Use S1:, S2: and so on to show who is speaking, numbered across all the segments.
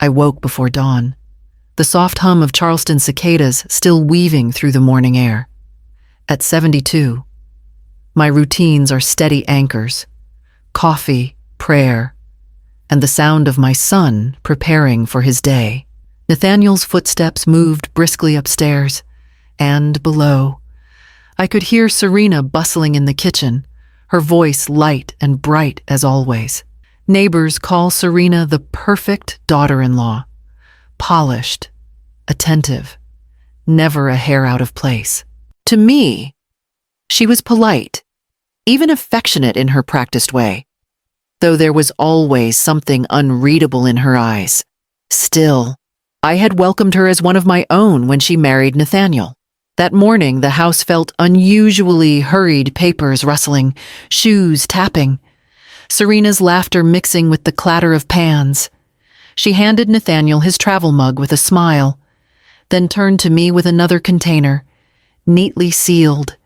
S1: I woke before dawn, the soft hum of Charleston cicadas still weaving through the morning air. At 72, my routines are steady anchors: coffee, prayer, and the sound of my son preparing for his day. Nathaniel's footsteps moved briskly upstairs, and below, I could hear Serena bustling in the kitchen, her voice light and bright as always. Neighbors call Serena the perfect daughter-in-law: polished, attentive, never a hair out of place. To me, she was polite, even affectionate in her practiced way, though there was always something unreadable in her eyes. Still, I had welcomed her as one of my own when she married Nathaniel. That morning, the house felt unusually hurried, papers rustling, shoes tapping, Serena's laughter mixing with the clatter of pans. She handed Nathaniel his travel mug with a smile, then turned to me with another container, neatly sealed,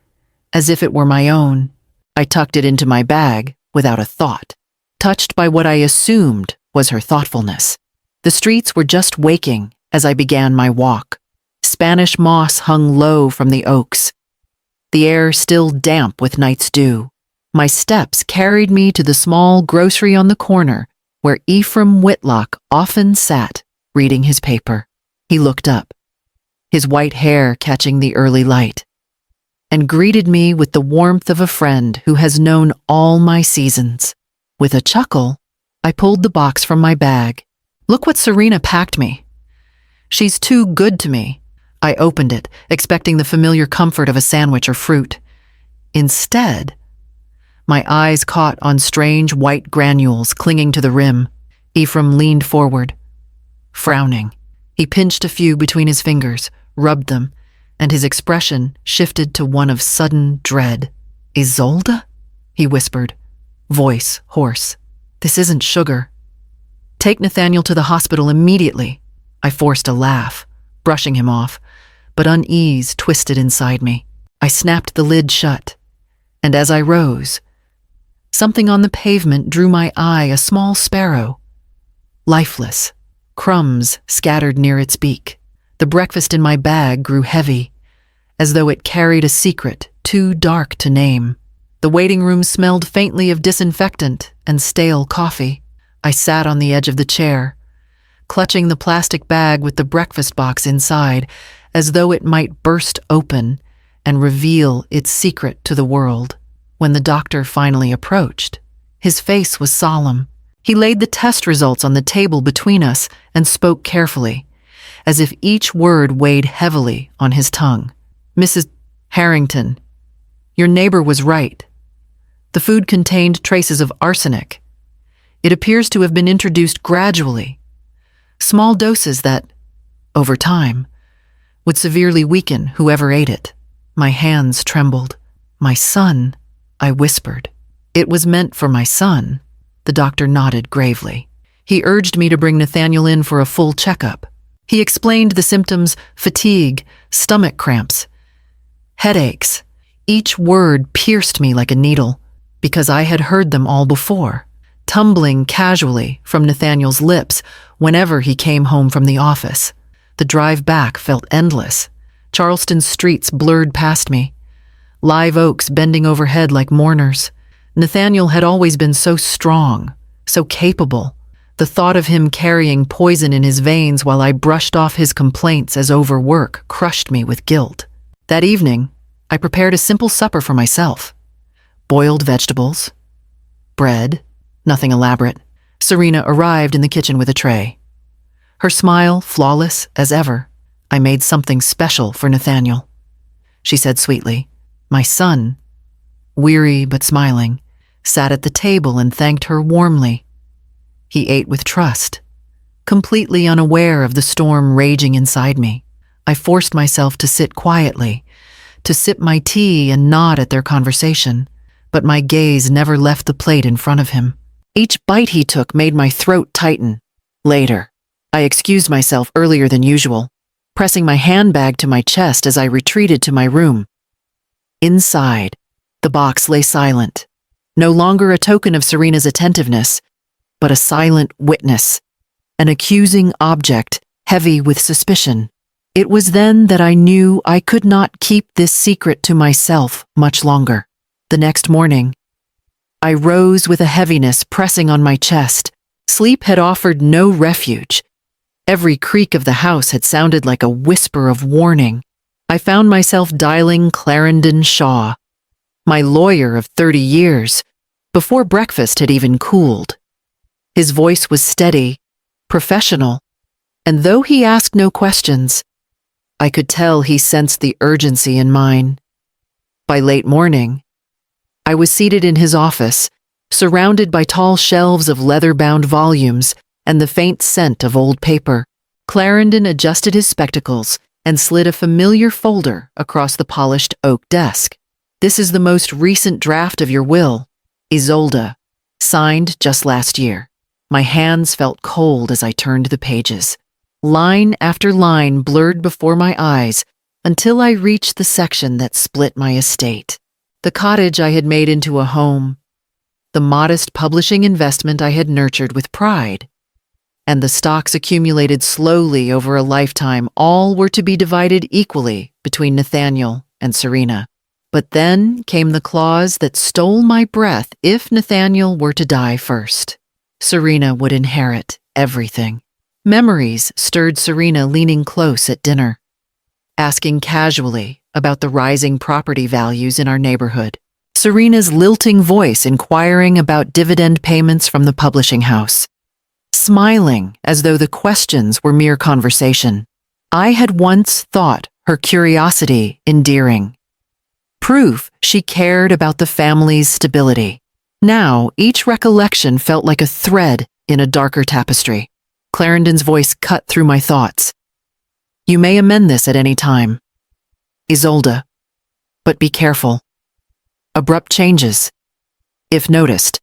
S1: as if it were my own. I tucked it into my bag without a thought, touched by what I assumed was her thoughtfulness. The streets were just waking as I began my walk. Spanish moss hung low from the oaks, the air still damp with night's dew. My steps carried me to the small grocery on the corner where Ephraim Whitlock often sat, reading his paper. He looked up, his white hair catching the early light, and greeted me with the warmth of a friend who has known all my seasons. With a chuckle, I pulled the box from my bag. "Look what Serena packed me. She's too good to me." I opened it, expecting the familiar comfort of a sandwich or fruit. Instead, my eyes caught on strange white granules clinging to the rim. Ephraim leaned forward, frowning. He pinched a few between his fingers, rubbed them, and his expression shifted to one of sudden dread. "Isolde?" he whispered, voice hoarse. "This isn't sugar. Take Nathaniel to the hospital immediately." I forced a laugh, brushing him off, but unease twisted inside me. I snapped the lid shut, and as I rose, something on the pavement drew my eye: a small sparrow, lifeless, crumbs scattered near its beak. The breakfast in my bag grew heavy, as though it carried a secret too dark to name. The waiting room smelled faintly of disinfectant and stale coffee. I sat on the edge of the chair, clutching the plastic bag with the breakfast box inside, as though it might burst open and reveal its secret to the world. When the doctor finally approached, his face was solemn. He laid the test results on the table between us and spoke carefully, as if each word weighed heavily on his tongue. "Mrs. Harrington, your neighbor was right. The food contained traces of arsenic. It appears to have been introduced gradually, small doses that, over time, would severely weaken whoever ate it." My hands trembled. "My son," I whispered. "It was meant for my son," the doctor nodded gravely. He urged me to bring Nathaniel in for a full checkup. He explained the symptoms: fatigue, stomach cramps, headaches. Each word pierced me like a needle, because I had heard them all before, tumbling casually from Nathaniel's lips whenever he came home from the office. The drive back felt endless. Charleston's streets blurred past me, live oaks bending overhead like mourners. Nathaniel had always been so strong, so capable. The thought of him carrying poison in his veins while I brushed off his complaints as overwork crushed me with guilt. That evening, I prepared a simple supper for myself: boiled vegetables, bread, nothing elaborate. Serena arrived in the kitchen with a tray, her smile flawless as ever. "I made something special for Nathaniel," she said sweetly. My son, weary but smiling, sat at the table and thanked her warmly. He ate with trust, completely unaware of the storm raging inside me. I forced myself to sit quietly, to sip my tea and nod at their conversation, but my gaze never left the plate in front of him. Each bite he took made my throat tighten. Later, I excused myself earlier than usual, pressing my handbag to my chest as I retreated to my room. Inside, the box lay silent, no longer a token of Serena's attentiveness, but a silent witness, an accusing object heavy with suspicion. It was then that I knew I could not keep this secret to myself much longer. The next morning, I rose with a heaviness pressing on my chest. Sleep had offered no refuge. Every creak of the house had sounded like a whisper of warning. I found myself dialing Clarendon Shaw, my lawyer of 30 years, before breakfast had even cooled. His voice was steady, professional, and though he asked no questions, I could tell he sensed the urgency in mine. By late morning, I was seated in his office, surrounded by tall shelves of leather-bound volumes and the faint scent of old paper. Clarendon adjusted his spectacles and slid a familiar folder across the polished oak desk. "This is the most recent draft of your will, Isolde, signed just last year." My hands felt cold as I turned the pages. Line after line blurred before my eyes until I reached the section that split my estate. The cottage I had made into a home, the modest publishing investment I had nurtured with pride, and the stocks accumulated slowly over a lifetime, all were to be divided equally between Nathaniel and Serena. But then came the clause that stole my breath if Nathaniel were to die first. Serena would inherit everything. Memories stirred Serena leaning close at dinner, asking casually about the rising property values in our neighborhood. Serena's lilting voice inquiring about dividend payments from the publishing house, smiling as though the questions were mere conversation. I had once thought her curiosity endearing, proof she cared about the family's stability. Now, each recollection felt like a thread in a darker tapestry. Clarendon's voice cut through my thoughts. "You may amend this at any time, Isolde, but be careful. Abrupt changes, if noticed,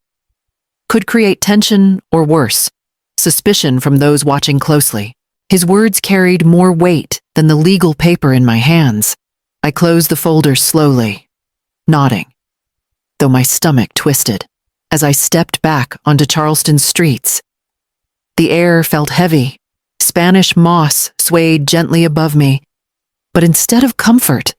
S1: could create tension or worse, suspicion from those watching closely." His words carried more weight than the legal paper in my hands. I closed the folder slowly, nodding, though my stomach twisted. As I stepped back onto Charleston's streets, the air felt heavy. Spanish moss swayed gently above me, but instead of comfort,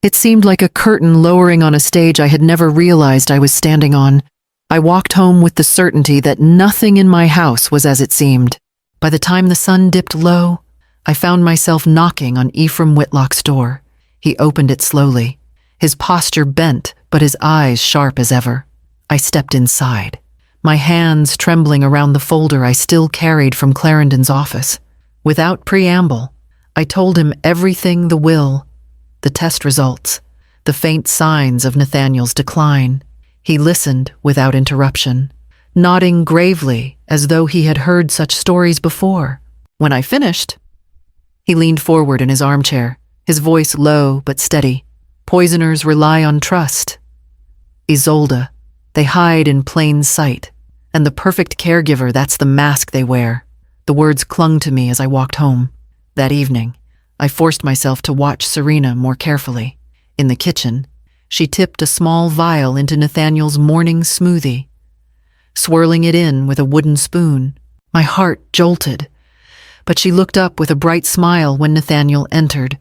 S1: it seemed like a curtain lowering on a stage I had never realized I was standing on. I walked home with the certainty that nothing in my house was as it seemed. By the time the sun dipped low, I found myself knocking on Ephraim Whitlock's door. He opened it slowly, his posture bent but his eyes sharp as ever. I stepped inside, my hands trembling around the folder I still carried from Clarendon's office. Without preamble, I told him everything: the will, the test results, the faint signs of Nathaniel's decline. He listened without interruption, nodding gravely as though he had heard such stories before. When I finished, he leaned forward in his armchair, his voice low but steady. "Poisoners rely on trust, Isolde. They hide in plain sight, and the perfect caregiver, that's the mask they wear." The words clung to me as I walked home. That evening, I forced myself to watch Serena more carefully. In the kitchen, she tipped a small vial into Nathaniel's morning smoothie, swirling it in with a wooden spoon. My heart jolted, but she looked up with a bright smile when Nathaniel entered,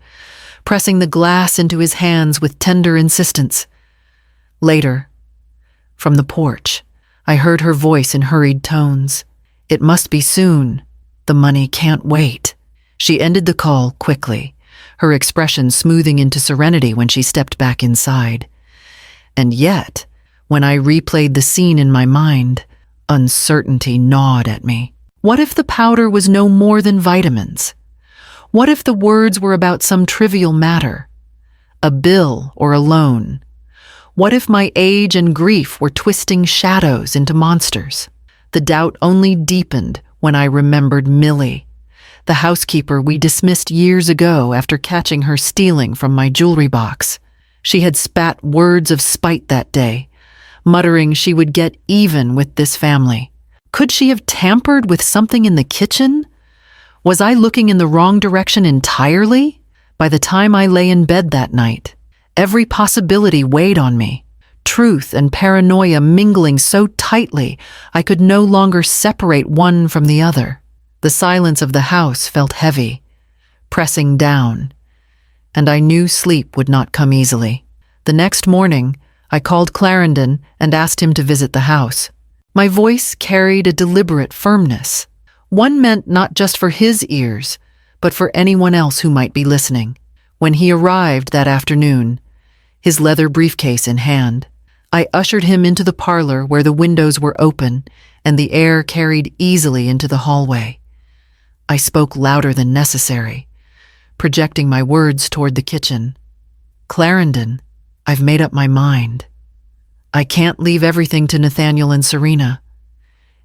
S1: pressing the glass into his hands with tender insistence. Later, from the porch, I heard her voice in hurried tones. "It must be soon. The money can't wait." She ended the call quickly, her expression smoothing into serenity when she stepped back inside. And yet, when I replayed the scene in my mind, uncertainty gnawed at me. What if the powder was no more than vitamins? What if the words were about some trivial matter? A bill or a loan? What if my age and grief were twisting shadows into monsters? The doubt only deepened when I remembered Millie, the housekeeper we dismissed years ago after catching her stealing from my jewelry box. She had spat words of spite that day, muttering she would get even with this family. Could she have tampered with something in the kitchen? Was I looking in the wrong direction entirely? By the time I lay in bed that night, every possibility weighed on me, truth and paranoia mingling so tightly I could no longer separate one from the other. The silence of the house felt heavy, pressing down, and I knew sleep would not come easily. The next morning, I called Clarendon and asked him to visit the house. My voice carried a deliberate firmness, one meant not just for his ears, but for anyone else who might be listening. When he arrived that afternoon, his leather briefcase in hand, I ushered him into the parlor where the windows were open and the air carried easily into the hallway. I spoke louder than necessary, projecting my words toward the kitchen. Clarendon, I've made up my mind. I can't leave everything to Nathaniel and Serena.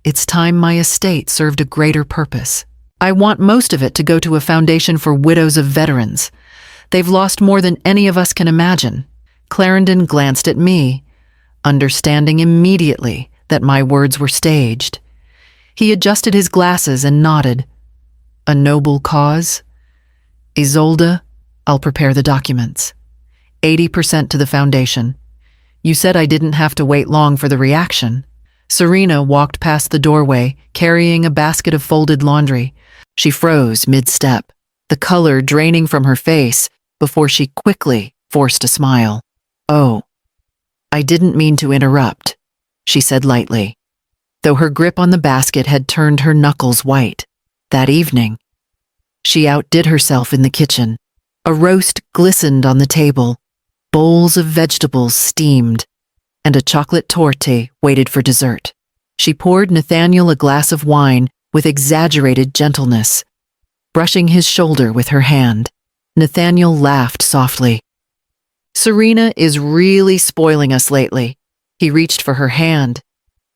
S1: It's time my estate served a greater purpose. I want most of it to go to a foundation for widows of veterans. They've lost more than any of us can imagine. Clarendon glanced at me, understanding immediately that my words were staged. He adjusted his glasses and nodded. A noble cause? Isolde, I'll prepare the documents. 80% to the foundation. You said I didn't have to wait long for the reaction. Serena walked past the doorway, carrying a basket of folded laundry. She froze mid-step, the color draining from her face before she quickly forced a smile. Oh, I didn't mean to interrupt, she said lightly, though her grip on the basket had turned her knuckles white. That evening, she outdid herself in the kitchen. A roast glistened on the table, bowls of vegetables steamed, and a chocolate torte waited for dessert. She poured Nathaniel a glass of wine with exaggerated gentleness, brushing his shoulder with her hand. Nathaniel laughed softly. Serena is really spoiling us lately. He reached for her hand,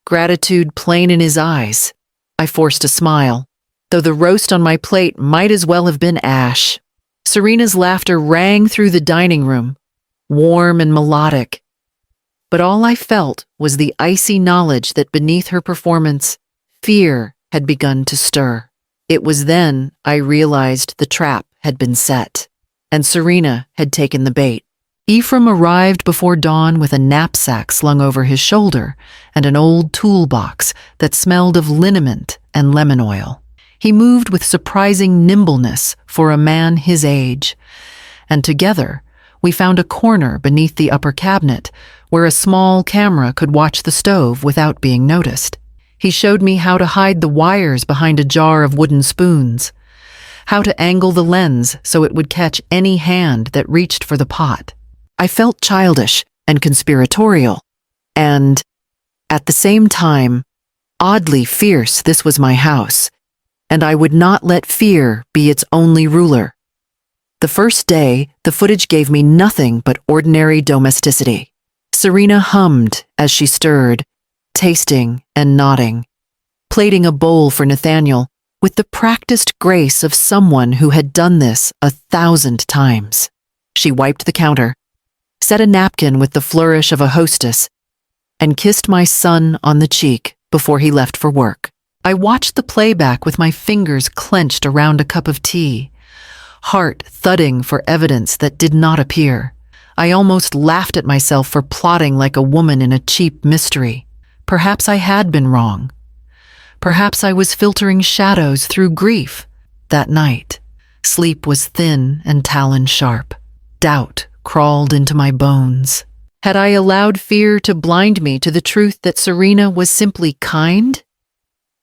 S1: gratitude plain in his eyes. I forced a smile, though the roast on my plate might as well have been ash. Serena's laughter rang through the dining room, warm and melodic. But all I felt was the icy knowledge that beneath her performance, fear had begun to stir. It was then I realized the trap had been set, and Serena had taken the bait. Ephraim arrived before dawn with a knapsack slung over his shoulder and an old toolbox that smelled of liniment and lemon oil. He moved with surprising nimbleness for a man his age, and together we found a corner beneath the upper cabinet where a small camera could watch the stove without being noticed. He showed me how to hide the wires behind a jar of wooden spoons, how to angle the lens so it would catch any hand that reached for the pot. I felt childish and conspiratorial, and, at the same time, oddly fierce. This was my house, and I would not let fear be its only ruler. The first day, the footage gave me nothing but ordinary domesticity. Serena hummed as she stirred, tasting and nodding, plating a bowl for Nathaniel with the practiced grace of someone who had done this 1,000 times. She wiped the counter, set a napkin with the flourish of a hostess, and kissed my son on the cheek before he left for work. I watched the playback with my fingers clenched around a cup of tea, heart thudding for evidence that did not appear. I almost laughed at myself for plotting like a woman in a cheap mystery. Perhaps I had been wrong. Perhaps I was filtering shadows through grief. That night, sleep was thin and talon sharp. Doubt crawled into my bones. Had I allowed fear to blind me to the truth that Serena was simply kind?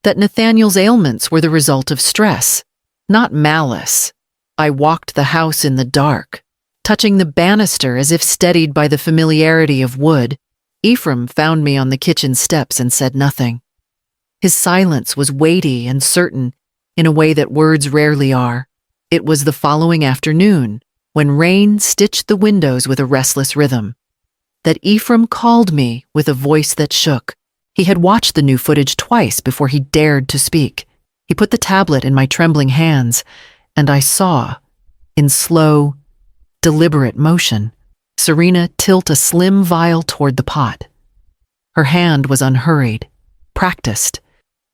S1: That Nathaniel's ailments were the result of stress, not malice? I walked the house in the dark, touching the banister as if steadied by the familiarity of wood. Ephraim found me on the kitchen steps and said nothing. His silence was weighty and certain in a way that words rarely are. It was the following afternoon, when rain stitched the windows with a restless rhythm, that Ephraim called me with a voice that shook. He had watched the new footage twice before he dared to speak. He put the tablet in my trembling hands, and I saw, in slow, deliberate motion, Serena tilt a slim vial toward the pot. Her hand was unhurried, practiced,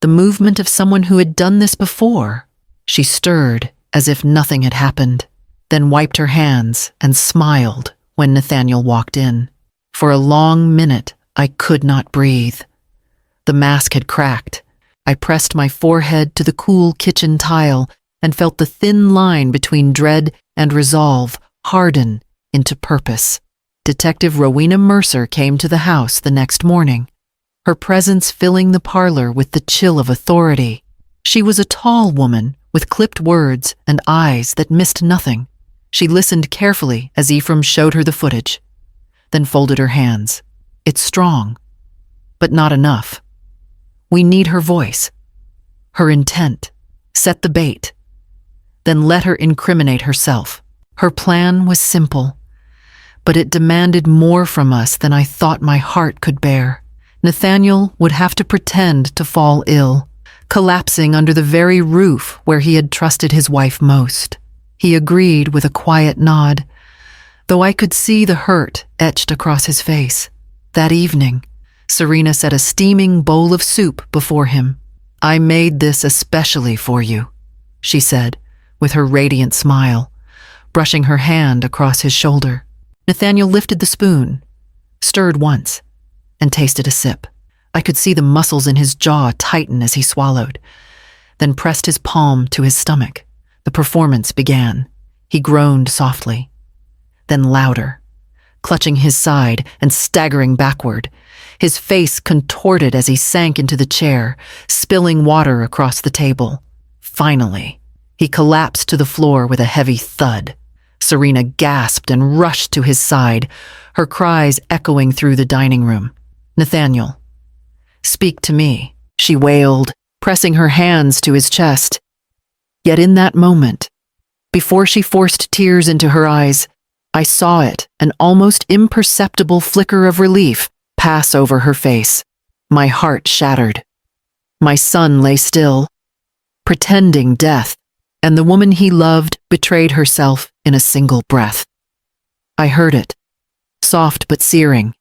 S1: the movement of someone who had done this before. She stirred as if nothing had happened, then wiped her hands and smiled when Nathaniel walked in. For a long minute, I could not breathe. The mask had cracked, I pressed my forehead to the cool kitchen tile and felt the thin line between dread and resolve harden into purpose. Detective Rowena Mercer came to the house the next morning, her presence filling the parlor with the chill of authority. She was a tall woman with clipped words and eyes that missed nothing. She listened carefully as Ephraim showed her the footage, then folded her hands. It's strong, but not enough. We need her voice, her intent. Set the bait, then let her incriminate herself. Her plan was simple, but it demanded more from us than I thought my heart could bear. Nathaniel would have to pretend to fall ill, collapsing under the very roof where he had trusted his wife most. He agreed with a quiet nod, though I could see the hurt etched across his face. That evening, Serena set a steaming bowl of soup before him. "I made this especially for you," she said, with her radiant smile, brushing her hand across his shoulder. Nathaniel lifted the spoon, stirred once, and tasted a sip. I could see the muscles in his jaw tighten as he swallowed, then pressed his palm to his stomach. The performance began. He groaned softly, then louder, clutching his side and staggering backward. His face contorted as he sank into the chair, spilling water across the table. Finally, he collapsed to the floor with a heavy thud. Serena gasped and rushed to his side, her cries echoing through the dining room. "Nathaniel, speak to me," she wailed, pressing her hands to his chest. Yet in that moment, before she forced tears into her eyes, I saw it, an almost imperceptible flicker of relief pass over her face. My heart shattered. My son lay still, pretending death, and the woman he loved betrayed herself in a single breath. I heard it, soft but searing,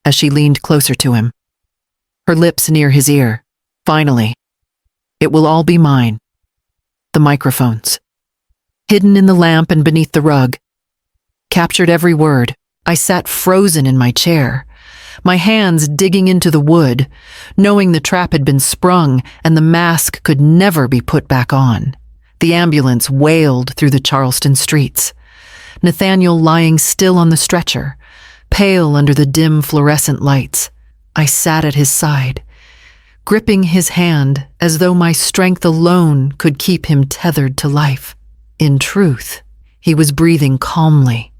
S1: as she leaned closer to him, her lips near his ear. "Finally, it will all be mine." The microphones, hidden in the lamp and beneath the rug, captured every word. I sat frozen in my chair, my hands digging into the wood, knowing the trap had been sprung and the mask could never be put back on. The ambulance wailed through the Charleston streets, Nathaniel lying still on the stretcher, pale under the dim fluorescent lights. I sat at his side, gripping his hand as though my strength alone could keep him tethered to life. In truth, he was breathing calmly,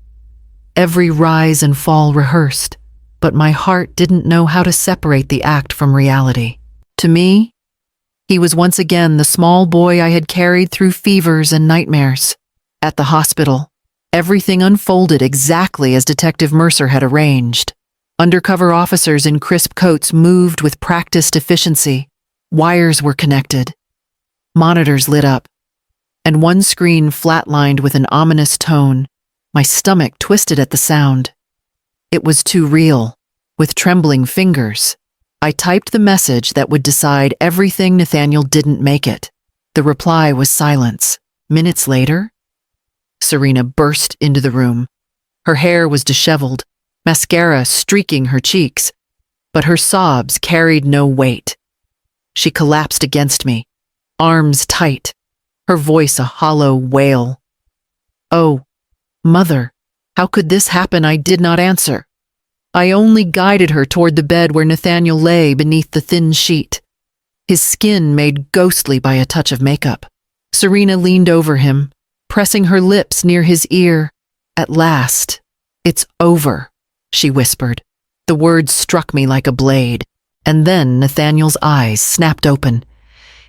S1: every rise and fall rehearsed, but my heart didn't know how to separate the act from reality. To me, he was once again the small boy I had carried through fevers and nightmares. At the hospital, everything unfolded exactly as Detective Mercer had arranged. Undercover officers in crisp coats moved with practiced efficiency. Wires were connected, monitors lit up, and one screen flatlined with an ominous tone. My stomach twisted at the sound. It was too real. With trembling fingers, I typed the message that would decide everything. Nathaniel didn't make it. The reply was silence. Minutes later, Serena burst into the room. Her hair was disheveled, mascara streaking her cheeks, but her sobs carried no weight. She collapsed against me, arms tight, her voice a hollow wail. "Oh, Mother, how could this happen?" I did not answer. I only guided her toward the bed where Nathaniel lay beneath the thin sheet, his skin made ghostly by a touch of makeup. Serena leaned over him, pressing her lips near his ear. "At last, it's over," she whispered. The words struck me like a blade, and then Nathaniel's eyes snapped open.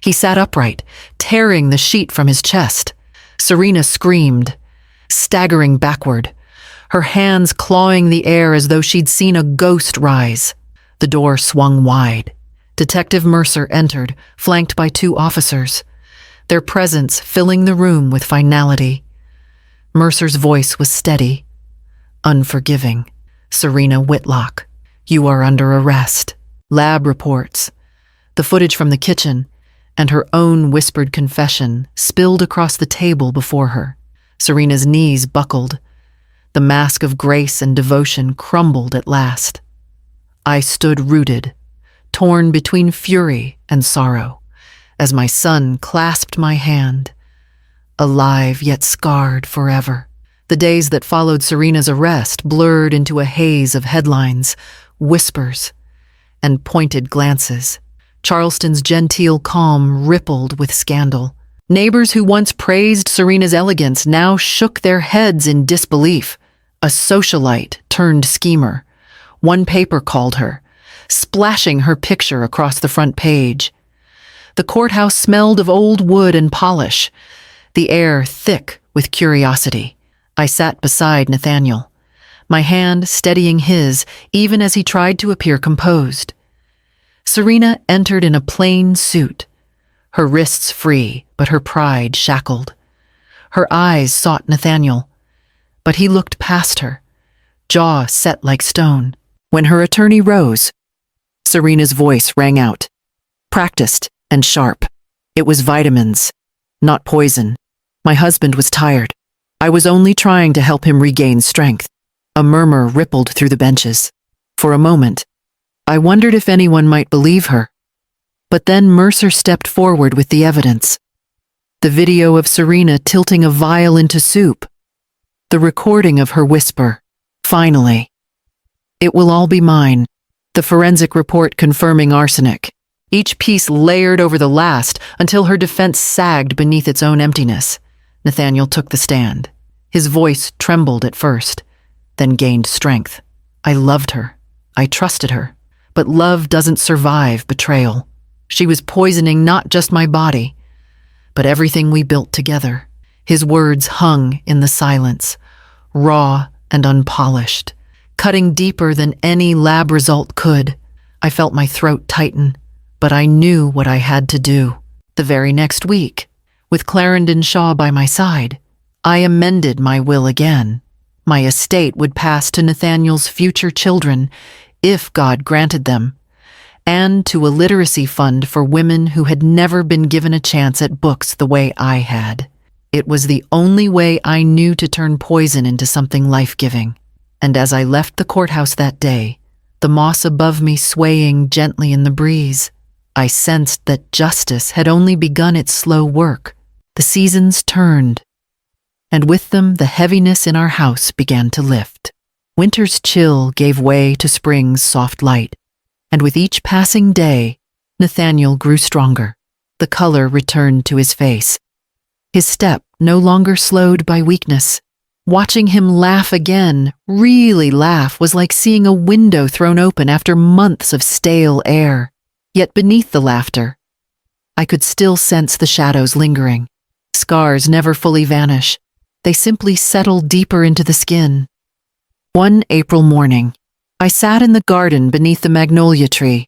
S1: He sat upright, tearing the sheet from his chest. Serena screamed, staggering backward, her hands clawing the air as though she'd seen a ghost rise. The door swung wide. Detective Mercer entered, flanked by 2 officers, their presence filling the room with finality. Mercer's voice was steady, unforgiving. "Serena Whitlock, you are under arrest." Lab reports, the footage from the kitchen, and her own whispered confession spilled across the table before her. Serena's knees buckled. The mask of grace and devotion crumbled at last. I stood rooted, torn between fury and sorrow, as my son clasped my hand, alive yet scarred forever. The days that followed Serena's arrest blurred into a haze of headlines, whispers, and pointed glances. Charleston's genteel calm rippled with scandal. Neighbors who once praised Serena's elegance now shook their heads in disbelief. A socialite turned schemer, one paper called her, splashing her picture across the front page. The courthouse smelled of old wood and polish, the air thick with curiosity. I sat beside Nathaniel, my hand steadying his even as he tried to appear composed. Serena entered in a plain suit, her wrists free, but her pride shackled. Her eyes sought Nathaniel, but he looked past her, jaw set like stone. When her attorney rose, Serena's voice rang out, practiced and sharp. It was vitamins, not poison. My husband was tired. I was only trying to help him regain strength. A murmur rippled through the benches. For a moment, I wondered if anyone might believe her. But then Mercer stepped forward with the evidence. The video of Serena tilting a vial into soup. The recording of her whisper, finally. It will all be mine. The forensic report confirming arsenic. Each piece layered over the last until her defense sagged beneath its own emptiness. Nathaniel took the stand. His voice trembled at first, then gained strength. I loved her. I trusted her. But love doesn't survive betrayal. She was poisoning not just my body, but everything we built together. His words hung in the silence, raw and unpolished, cutting deeper than any lab result could. I felt my throat tighten, but I knew what I had to do. The very next week, with Clarendon Shaw by my side, I amended my will again. My estate would pass to Nathaniel's future children, if God granted them, and to a literacy fund for women who had never been given a chance at books the way I had. It was the only way I knew to turn poison into something life-giving. And as I left the courthouse that day, the moss above me swaying gently in the breeze, I sensed that justice had only begun its slow work. The seasons turned, and with them the heaviness in our house began to lift. Winter's chill gave way to spring's soft light, and with each passing day, Nathaniel grew stronger. The color returned to his face. His step no longer slowed by weakness. Watching him laugh again, really laugh, was like seeing a window thrown open after months of stale air. Yet beneath the laughter, I could still sense the shadows lingering. Scars never fully vanish. They simply settle deeper into the skin. One April morning, I sat in the garden beneath the magnolia tree,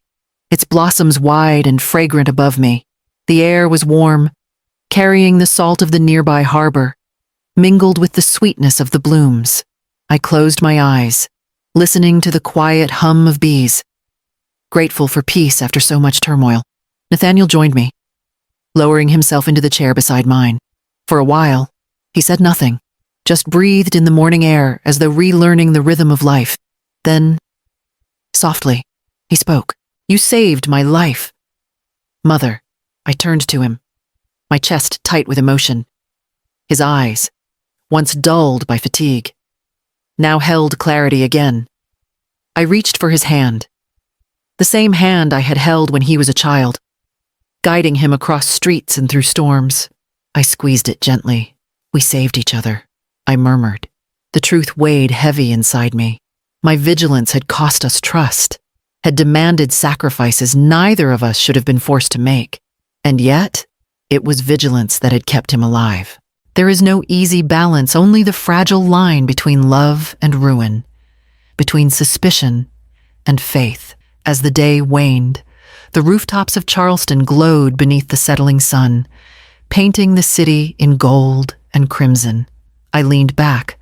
S1: its blossoms wide and fragrant above me. The air was warm, carrying the salt of the nearby harbor, mingled with the sweetness of the blooms. I closed my eyes, listening to the quiet hum of bees, grateful for peace after so much turmoil. Nathaniel joined me, lowering himself into the chair beside mine. For a while, he said nothing, just breathed in the morning air as though relearning the rhythm of life. Then, softly, he spoke. "You saved my life." "Mother," I turned to him, my chest tight with emotion. His eyes, once dulled by fatigue, now held clarity again. I reached for his hand, the same hand I had held when he was a child, guiding him across streets and through storms. I squeezed it gently. "We saved each other," I murmured. The truth weighed heavy inside me. My vigilance had cost us trust, had demanded sacrifices neither of us should have been forced to make. And yet, it was vigilance that had kept him alive. There is no easy balance, only the fragile line between love and ruin, between suspicion and faith. As the day waned, the rooftops of Charleston glowed beneath the settling sun, painting the city in gold and crimson. I leaned back,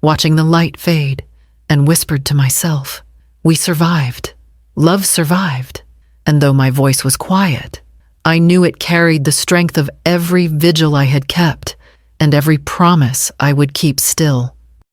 S1: watching the light fade, and whispered to myself, "We survived. Love survived." And though my voice was quiet, I knew it carried the strength of every vigil I had kept, and every promise I would keep still.